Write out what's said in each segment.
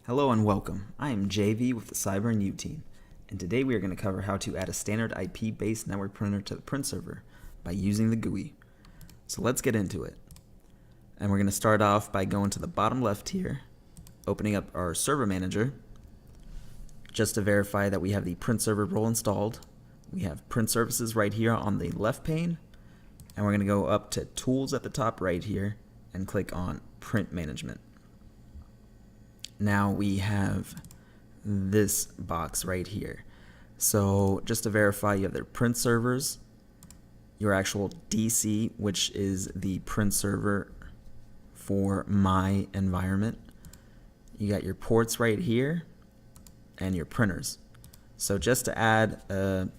Hello and welcome. I am JV with the Cyber and U team, and today we are going to cover how to add a standard IP-based network printer to the print server by using the GUI. So let's get into it. And we're going to start off by going to the bottom left here, opening up our server manager, just to verify that we have the print server role installed. We have print services right here on the left pane, and we're going to go up to tools at the top right here and click on print management. Now we have this box right here. So just to verify, you have their print servers, your actual DC, which is the print server for my environment. You got your ports right here and your printers. So just to add a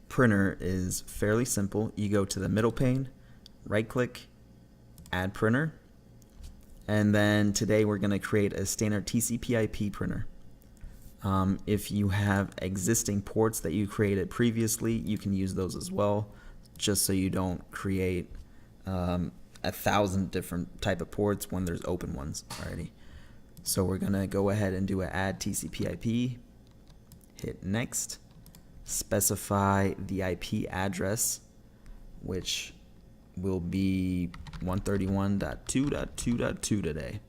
printer is fairly simple. You go to the middle pane, right click, add printer. And then today we're going to create a standard TCP/IP printer. If you have existing ports that you created previously, you can use those as well, just so you don't create 1,000 different type of ports when there's open ones already. So we're going to go ahead and do an add TCP/IP, hit next, specify the IP address, which will be 131.2.2.2 today.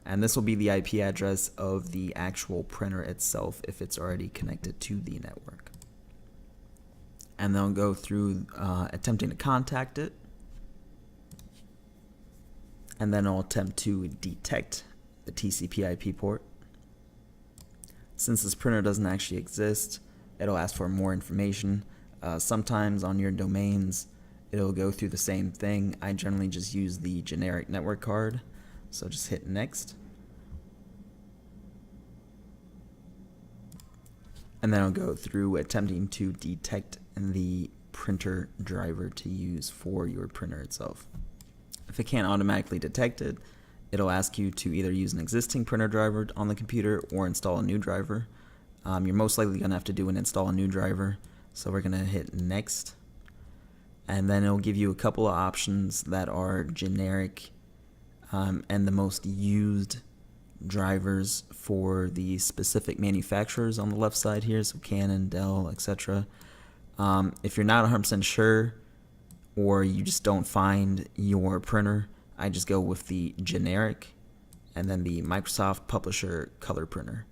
And this will be the IP address of the actual printer itself if it's already connected to the network. And then I'll go through attempting to contact it. And then I'll attempt to detect the TCP/IP port. Since this printer doesn't actually exist, it'll ask for more information. Sometimes on your domains, it'll go through the same thing. I generally just use the generic network card. So just hit next. And then I'll go through attempting to detect the printer driver to use for your printer itself. If it can't automatically detect it, it'll ask you to either use an existing printer driver on the computer or install a new driver. You're most likely going to have to do an install a new driver. So we're going to hit next. And then it'll give you a couple of options that are generic and the most used drivers for the specific manufacturers on the left side here, so Canon, Dell, etc. If you're not 100% sure or you just don't find your printer, I just go with the generic and then the Microsoft Publisher color printer.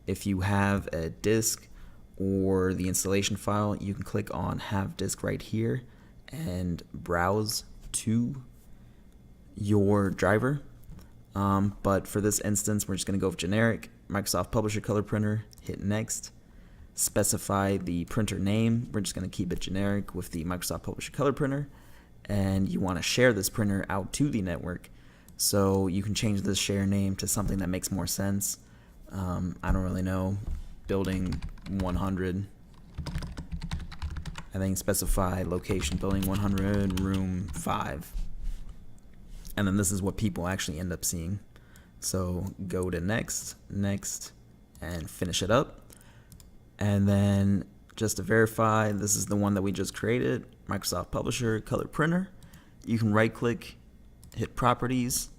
If you have a disk or the installation file, you can click on Have Disk right here and browse to your driver. But for this instance, we're just going to go with generic Microsoft Publisher color printer, hit next, specify the printer name. We're just going to keep it generic with the Microsoft Publisher color printer, and you want to share this printer out to the network. So you can change this share name to something that makes more sense. I don't really know, building 100. I think specify location, building 100, room 5. And then this is what people actually end up seeing. So go to next, next, and finish it up. And then just to verify, this is the one that we just created, Microsoft Publisher Color Printer. You can right click, hit properties,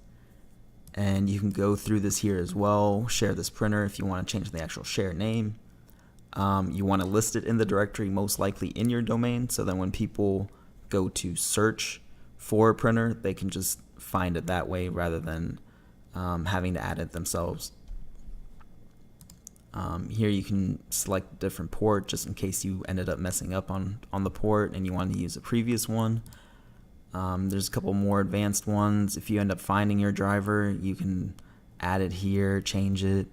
and you can go through this here as well, share this printer if you want to change the actual share name. You want to list it in the directory, most likely in your domain, so that when people go to search for a printer, they can just find it that way rather than having to add it themselves. Here you can select a different port just in case you ended up messing up on the port and you want to use a previous one. There's a couple more advanced ones. If you end up finding your driver, you can add it here, change it.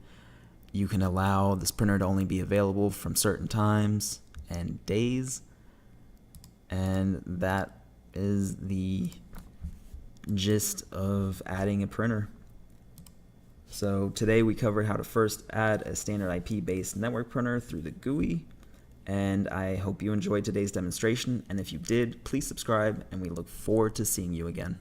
You can allow this printer to only be available from certain times and days. And that is the gist of adding a printer. So today we covered how to first add a standard IP-based network printer through the GUI. And I hope you enjoyed today's demonstration. And if you did, please subscribe, and we look forward to seeing you again.